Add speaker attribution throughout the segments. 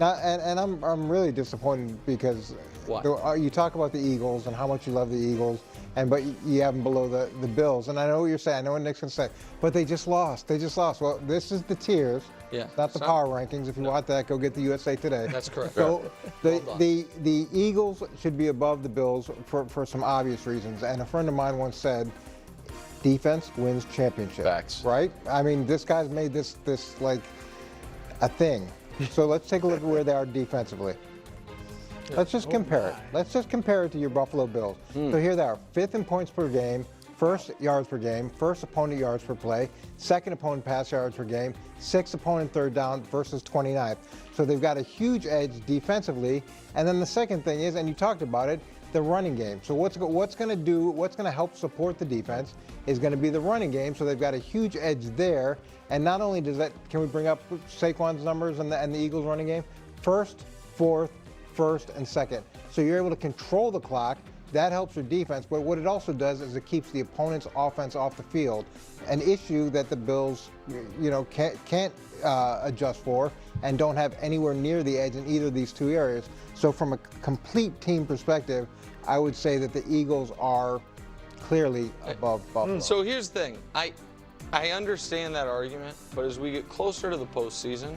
Speaker 1: Now, and I'm really disappointed because you talk about the Eagles and how much you love the Eagles, but you have them below the Bills. And I know what you're saying. I know what Nick's going to say. But they just lost. They just lost. Well, this is the tiers, not the power rankings. If you want that, go get the USA Today.
Speaker 2: That's correct.
Speaker 1: So the Eagles should be above the Bills for some obvious reasons. And a friend of mine once said, defense wins championship.
Speaker 3: Facts.
Speaker 1: Right? I mean, this guy's made this like a thing. So let's take a look at where they are defensively. Let's just compare it. Let's just compare it to your Buffalo Bills. So here they are, 5th in points per game, 1st yards per game, 1st opponent yards per play, 2nd opponent pass yards per game, 6th opponent third down versus 29th. So they've got a huge edge defensively. And then the second thing is, and you talked about it, the running game. So what's going to help support the defense is going to be the running game. So they've got a huge edge there. And not only does that, can we bring up Saquon's numbers and the Eagles running game? 1st, 4th, 1st, and 2nd. So you're able to control the clock. That helps your defense. But what it also does is it keeps the opponent's offense off the field, an issue that the Bills, can't adjust for and don't have anywhere near the edge in either of these two areas. So from a complete team perspective, I would say that the Eagles are clearly above Buffalo.
Speaker 2: So here's the thing. I understand that argument, but as we get closer to the postseason,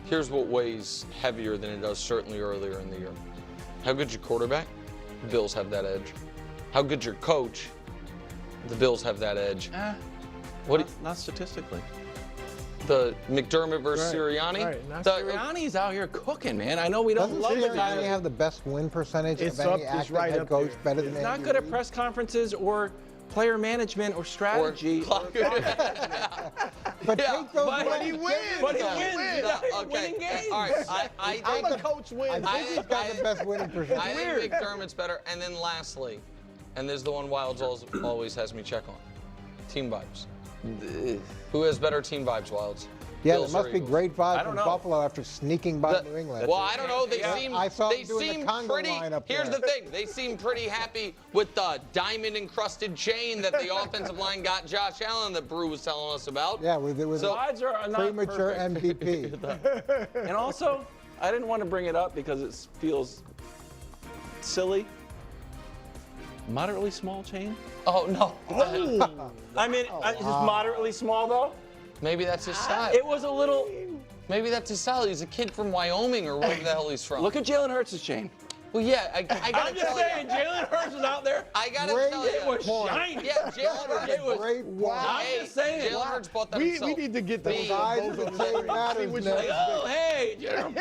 Speaker 2: here's what weighs heavier than it does certainly earlier in the year. How good's your quarterback? The Bills have that edge. How good's your coach? The Bills have that edge.
Speaker 3: Not statistically.
Speaker 2: The McDermott versus Sirianni?
Speaker 3: Right. Sirianni's out here cooking, man. I know we don't love the guy.
Speaker 1: Doesn't Sirianni have the best win percentage of
Speaker 4: up,
Speaker 1: any
Speaker 4: it's
Speaker 1: active
Speaker 4: right
Speaker 1: head
Speaker 4: up
Speaker 1: coach,
Speaker 4: there.
Speaker 1: better than
Speaker 4: He's
Speaker 1: Andy
Speaker 4: not good at
Speaker 1: Reid?
Speaker 4: press conferences or player management or strategy.
Speaker 1: But take those
Speaker 4: But he wins. But he wins.
Speaker 2: Okay.
Speaker 4: Winning games.
Speaker 2: All right. I
Speaker 4: I'm
Speaker 2: think
Speaker 4: a coach wins.
Speaker 1: I think he's got the best winning percentage.
Speaker 2: I think McDermott's better. And then lastly, and this is the one Wilds always has me check on, team vibes. Who has better team vibes, Wilds?
Speaker 1: Yeah,
Speaker 2: Bills
Speaker 1: there
Speaker 2: or
Speaker 1: must be
Speaker 2: Eagles?
Speaker 1: great vibes
Speaker 4: don't
Speaker 1: from
Speaker 4: know.
Speaker 1: Buffalo after sneaking by New England.
Speaker 2: Well, I don't know. They seem
Speaker 1: I saw them doing the
Speaker 2: seem
Speaker 1: Congo
Speaker 2: pretty.
Speaker 1: line up
Speaker 2: Here's
Speaker 1: there.
Speaker 2: the thing: they seem pretty happy with the diamond-encrusted chain that the offensive line got Josh Allen that Brew was telling us about.
Speaker 1: Yeah, with
Speaker 2: So-
Speaker 4: Odds are not
Speaker 1: premature
Speaker 4: perfect.
Speaker 1: MVP.
Speaker 4: And also, I didn't want to bring it up because it feels silly. Moderately small chain.
Speaker 2: Oh no!
Speaker 4: I mean, just moderately small though.
Speaker 2: Maybe that's his style.
Speaker 4: It was a little.
Speaker 2: Maybe that's his style. He's a kid from Wyoming or wherever the hell he's from.
Speaker 4: Look at Jalen Hurts' chain.
Speaker 2: Well, yeah, I gotta
Speaker 4: I'm just
Speaker 2: tell
Speaker 4: saying,
Speaker 2: you.
Speaker 4: Jalen Hurts was out there.
Speaker 2: I gotta
Speaker 1: Great
Speaker 2: tell you.
Speaker 4: It was
Speaker 1: point.
Speaker 4: shiny.
Speaker 2: Yeah, Jalen Hurts.
Speaker 4: It was.
Speaker 1: Great wow.
Speaker 4: I'm just saying.
Speaker 2: Jalen Hurts bought that
Speaker 4: We
Speaker 2: himself.
Speaker 4: need to get the
Speaker 1: Size of the chain matters, Nick.
Speaker 4: Like, oh, hey, Jeremy.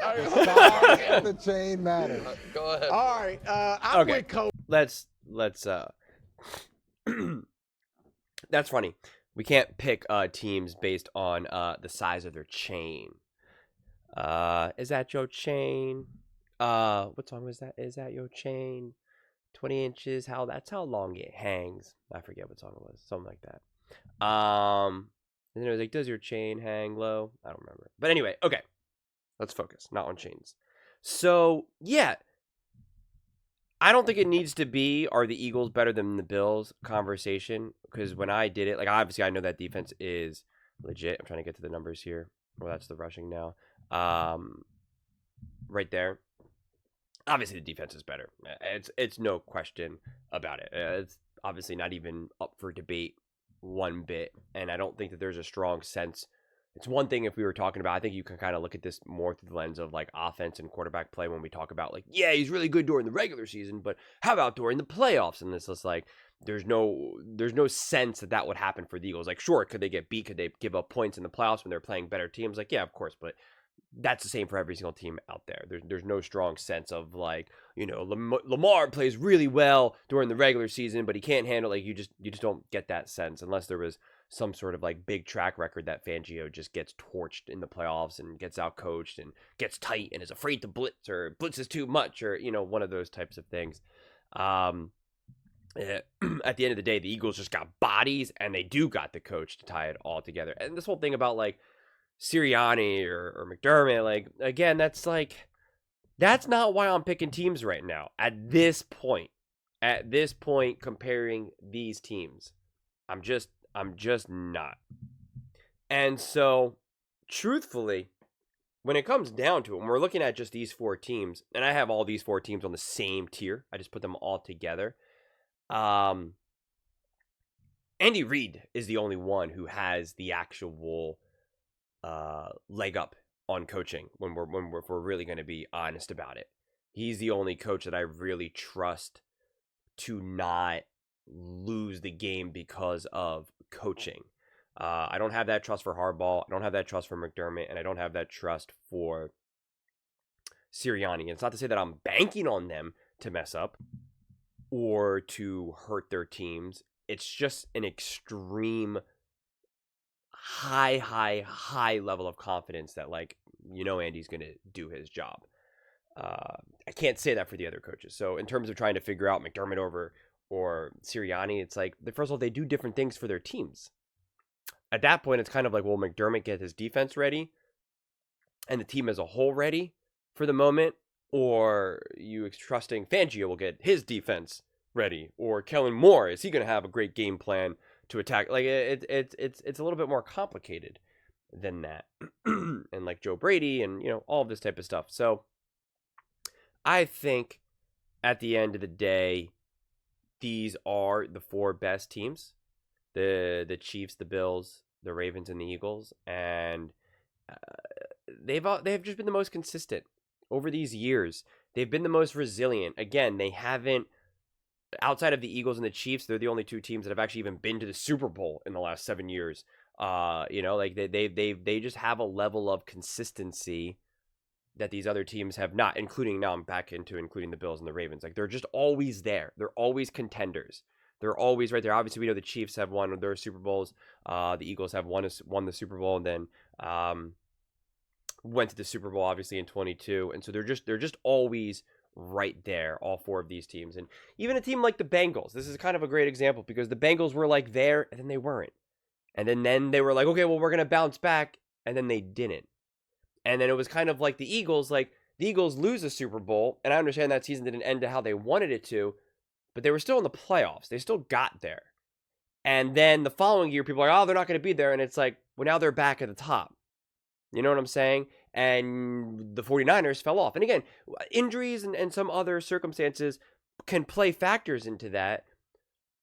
Speaker 1: Size of the chain matters.
Speaker 2: Go ahead.
Speaker 4: All right, I'm
Speaker 5: Okay.
Speaker 4: with Coach.
Speaker 5: Let's that's funny. We can't pick teams based on the size of their chain. Is that your chain? What song was that? Is that your chain? 20 inches. That's how long it hangs. I forget what song it was. Something like that. And then it was like, does your chain hang low? I don't remember. But anyway, okay. Let's focus. Not on chains. So yeah. I don't think it needs to be, are the Eagles better than the Bills conversation, because when I did it, like, obviously I know that defense is legit. I'm trying to get to the numbers here. Well, that's the rushing now. Right there. Obviously the defense is better. It's no question about it. It's obviously not even up for debate one bit, and I don't think that there's a strong sense. It's one thing if we were talking about, I think you can kind of look at this more through the lens of like offense and quarterback play when we talk about like, yeah, he's really good during the regular season, but how about during the playoffs? And this is like, there's no sense that would happen for the Eagles. Like, sure, could they get beat? Could they give up points in the playoffs when they're playing better teams? Like, yeah, of course, but that's the same for every single team out there. There's no strong sense of like, Lamar plays really well during the regular season, but he can't handle, like, you just don't get that sense unless there was some sort of like big track record that Fangio just gets torched in the playoffs and gets out coached and gets tight and is afraid to blitz or blitzes too much or, one of those types of things. At the end of the day, the Eagles just got bodies and they do got the coach to tie it all together. And this whole thing about like Sirianni or McDermott, like, again, that's not why I'm picking teams right now. At this point, comparing these teams, I'm just not. And so, truthfully, when it comes down to it, when we're looking at just these 4 teams, and I have all these 4 teams on the same tier, I just put them all together. Andy Reid is the only one who has the actual leg up on coaching when we're really going to be honest about it. He's the only coach that I really trust to not lose the game because of coaching. I don't have that trust for Harbaugh. I don't have that trust for McDermott, and I don't have that trust for Sirianni. And it's not to say that I'm banking on them to mess up or to hurt their teams. It's just an extreme high level of confidence that, like, Andy's going to do his job. I can't say that for the other coaches. So in terms of trying to figure out McDermott over or Sirianni, it's like, first of all, they do different things for their teams. At that point, it's kind of like, will McDermott get his defense ready and the team as a whole ready for the moment? Or you trusting Fangio will get his defense ready? Or Kellen Moore, is he going to have a great game plan to attack? Like, it's a little bit more complicated than that. And like Joe Brady and, all of this type of stuff. So I think at the end of the day, these are the 4 best teams. The Chiefs, the Bills, the Ravens, and the Eagles, and they've just been the most consistent over these years. They've been the most resilient. Again, they haven't, outside of the Eagles and the Chiefs, they're the only 2 teams that have actually even been to the Super Bowl in the last 7 years. Like they just have a level of consistency that these other teams have not. Including, now I'm back into including the Bills and the Ravens. Like, they're just always there. They're always contenders. They're always right there. Obviously, we know the Chiefs have won their Super Bowls. The Eagles have won the Super Bowl, and then went to the Super Bowl obviously in 22. And so they're just always right there, all 4 of these teams. And even a team like the Bengals, this is kind of a great example, because the Bengals were like there and then they weren't. And then they were like, okay, well, we're going to bounce back, and then they didn't. And then it was kind of like the Eagles lose the Super Bowl, and I understand that season didn't end to how they wanted it to, but they were still in the playoffs. They still got there. And then the following year, people are like, oh, they're not going to be there. And it's like, well, now they're back at the top. You know what I'm saying? And the 49ers fell off. And again, injuries and some other circumstances can play factors into that.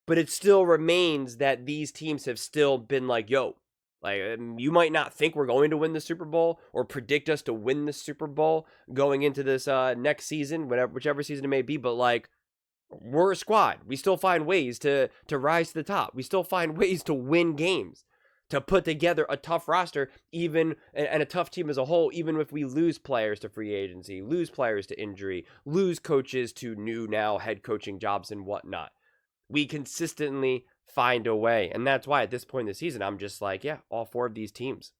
Speaker 5: But it still remains that these teams have still been like, yo, like, you might not think we're going to win the Super Bowl or predict us to win the Super Bowl going into this next season, whichever season it may be. But like, we're a squad. We still find ways to rise to the top. We still find ways to win games, to put together a tough roster, even and a tough team as a whole, even if we lose players to free agency, lose players to injury, lose coaches to new now head coaching jobs and whatnot. We consistently find a way. And that's why at this point in the season, I'm just like, yeah, all 4 of these teams.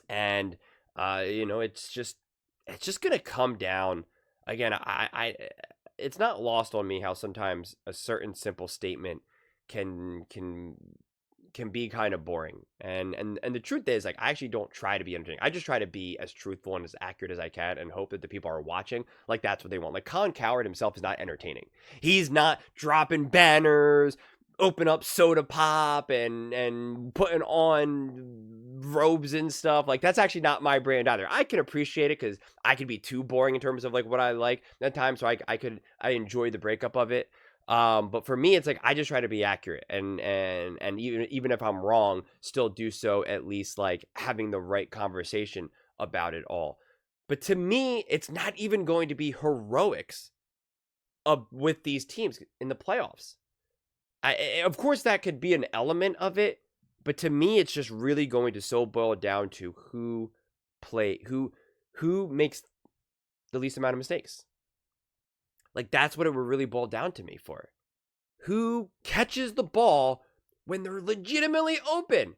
Speaker 5: And, it's just going to come down. Again, I it's not lost on me how sometimes a certain simple statement can be kind of boring. And the truth is, like, I actually don't try to be entertaining. I just try to be as truthful and as accurate as I can and hope that the people are watching, like, that's what they want. Like, Colin Cowherd himself is not entertaining. He's not dropping banners, open up soda pop and putting on robes and stuff. Like, that's actually not my brand either. I can appreciate it because I could be too boring in terms of like what I like at times. So I enjoy the breakup of it. But for me, it's like, I just try to be accurate and even if I'm wrong, still do so at least like having the right conversation about it all. But to me, it's not even going to be heroics with these teams in the playoffs. Of course, that could be an element of it, but to me, it's just really going to so boil down to who makes the least amount of mistakes. Like, that's what it would really boil down to me for. Who catches the ball when they're legitimately open?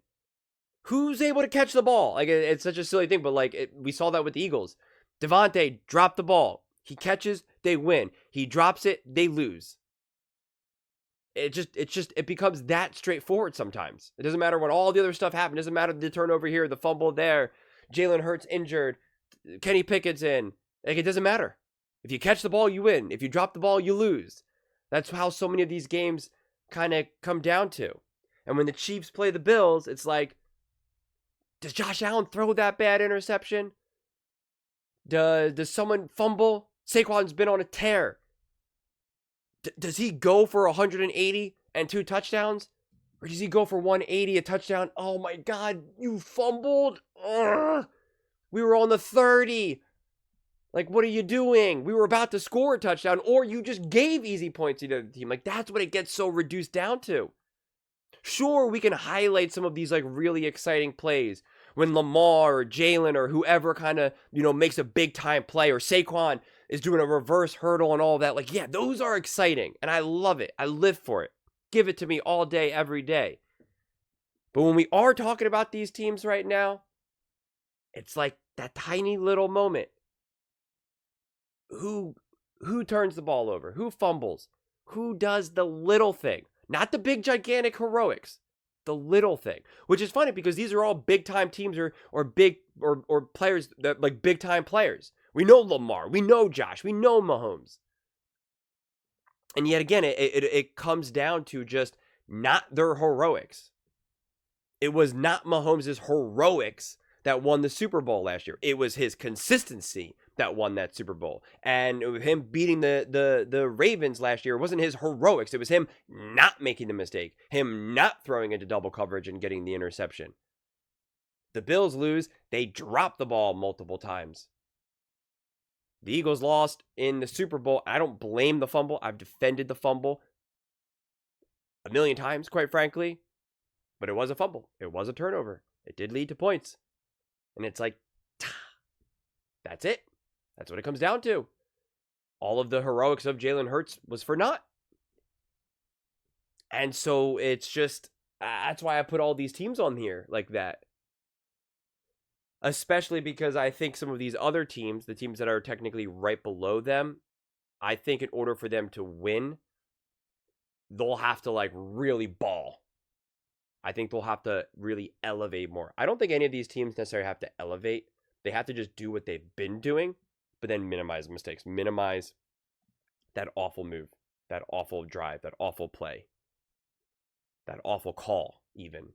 Speaker 5: Who's able to catch the ball? Like, it's such a silly thing, but like, we saw that with the Eagles. Devontae dropped the ball. He catches, they win. He drops it, they lose. It becomes that straightforward sometimes. It doesn't matter what all the other stuff happened. It doesn't matter the turnover here, the fumble there, Jalen Hurts injured, Kenny Pickett's in. Like, it doesn't matter. If you catch the ball, you win. If you drop the ball, you lose. That's how so many of these games kind of come down to. And when the Chiefs play the Bills, it's like, does Josh Allen throw that bad interception? Does someone fumble? Saquon's been on a tear. Does he go for 180 and 2 touchdowns? Or does he go for 180, a touchdown? Oh my God, you fumbled. Ugh. We were on the 30. Like, what are you doing? We were about to score a touchdown, or you just gave easy points to the other team. Like, that's what it gets so reduced down to. Sure, we can highlight some of these, like, really exciting plays when Lamar or Jalen or whoever kind of, makes a big-time play, or Saquon is doing a reverse hurdle and all of that. Like, yeah, those are exciting, and I love it. I live for it. Give it to me all day, every day. But when we are talking about these teams right now, it's like that tiny little moment. Who turns the ball over? Who fumbles? Who does the little thing? Not the big, gigantic heroics. The little thing. Which is funny because these are all big-time teams or big or players that like big-time players. We know Lamar. We know Josh. We know Mahomes. And yet again, it comes down to just not their heroics. It was not Mahomes' heroics that won the Super Bowl last year. It was his consistency that won that Super Bowl. And him beating the Ravens last year wasn't his heroics. It was him not making the mistake, him not throwing into double coverage and getting the interception. The Bills lose. They drop the ball multiple times. The Eagles lost in the Super Bowl. I don't blame the fumble. I've defended the fumble a million times, quite frankly. But it was a fumble. It was a turnover. It did lead to points. And it's like, that's it. That's what it comes down to. All of the heroics of Jalen Hurts was for naught. And so it's just, that's why I put all these teams on here like that. Especially because I think some of these other teams, the teams that are technically right below them, I think in order for them to win, they'll have to like really ball. I think they'll have to really elevate more. I don't think any of these teams necessarily have to elevate. They have to just do what they've been doing, but then minimize mistakes. Minimize that awful move, that awful drive, that awful play, that awful call even.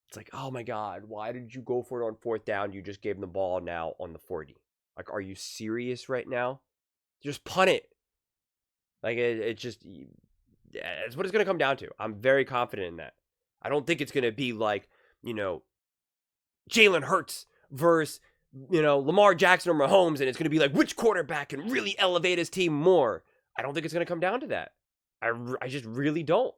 Speaker 5: It's like, oh my God, why did you go for it on 4th down? You just gave them the ball now on the 40. Like, are you serious right now? Just punt it. Like, it's just, it's what it's going to come down to. I'm very confident in that. I don't think it's going to be like, Jalen Hurts versus, Lamar Jackson or Mahomes, and it's going to be like, which quarterback can really elevate his team more? I don't think it's going to come down to that. I just really don't.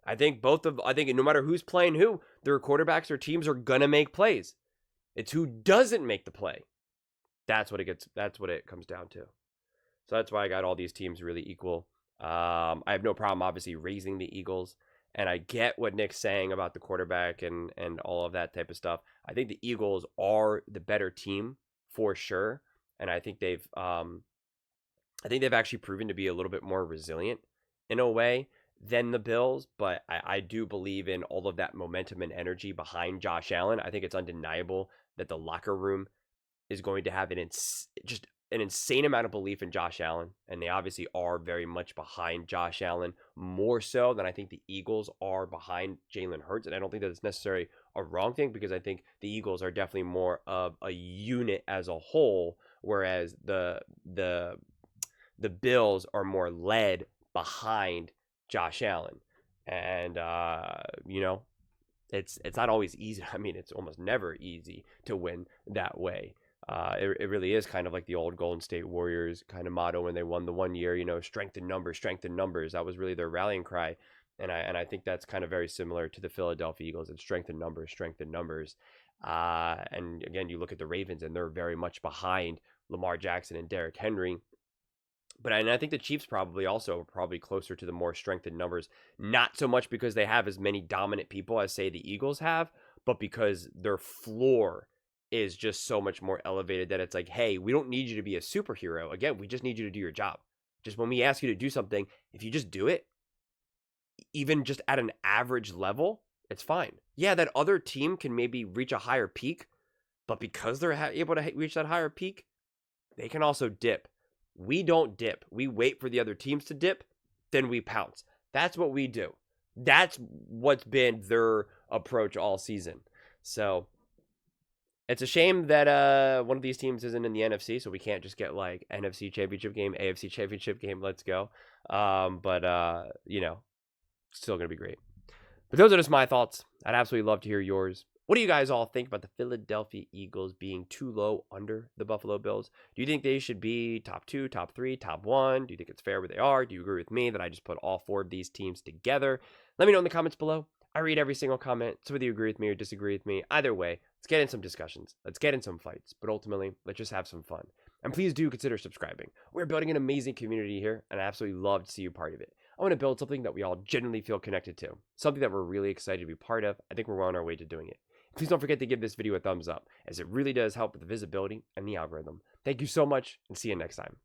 Speaker 5: I think no matter who's playing who, their quarterbacks or teams are going to make plays. It's who doesn't make the play. That's what it comes down to. So that's why I got all these teams really equal. I have no problem, obviously, raising the Eagles. And I get what Nick's saying about the quarterback and all of that type of stuff. I think the Eagles are the better team for sure. And I think they've actually proven to be a little bit more resilient in a way than the Bills. But I do believe in all of that momentum and energy behind Josh Allen. I think it's undeniable that the locker room is going to have just an insane amount of belief in Josh Allen, and they obviously are very much behind Josh Allen, more so than I think the Eagles are behind Jalen Hurts. And I don't think that it's necessarily a wrong thing, because I think the Eagles are definitely more of a unit as a whole, whereas the Bills are more led behind Josh Allen. And it's not always easy. I mean, it's almost never easy to win that way. It really is kind of like the old Golden State Warriors kind of motto when they won the one year, strength in numbers, strength in numbers. That was really their rallying cry. And I think that's kind of very similar to the Philadelphia Eagles. It's strength in numbers, strength in numbers. And again, you look at the Ravens and they're very much behind Lamar Jackson and Derrick Henry. And I think the Chiefs probably closer to the more strength in numbers, not so much because they have as many dominant people as, say, the Eagles have, but because their floor is just so much more elevated that it's like, hey, we don't need you to be a superhero. Again, we just need you to do your job. Just when we ask you to do something, if you just do it, even just at an average level, it's fine. Yeah, that other team can maybe reach a higher peak, but because they're able to reach that higher peak, they can also dip. We don't dip. We wait for the other teams to dip, then we pounce. That's what we do. That's what's been their approach all season. So It's a shame that one of these teams isn't in the NFC, so we can't just get like NFC Championship game, AFC Championship game. Let's go. But you know, still gonna be great. But those are just my thoughts. I'd absolutely love to hear yours. What do you guys all think about the Philadelphia Eagles being too low under the Buffalo Bills? Do you think they should be top 2, top 3, top 1? Do you think it's fair where they are? Do you agree with me that I just put all 4 of these teams together? Let me know in the comments below. I read every single comment, so whether you agree with me or disagree with me, either way, let's get in some discussions. Let's get in some fights. But ultimately, let's just have some fun. And please do consider subscribing. We're building an amazing community here, and I absolutely love to see you part of it. I want to build something that we all genuinely feel connected to. Something that we're really excited to be part of. I think we're on our way to doing it. Please don't forget to give this video a thumbs up, as it really does help with the visibility and the algorithm. Thank you so much, and see you next time.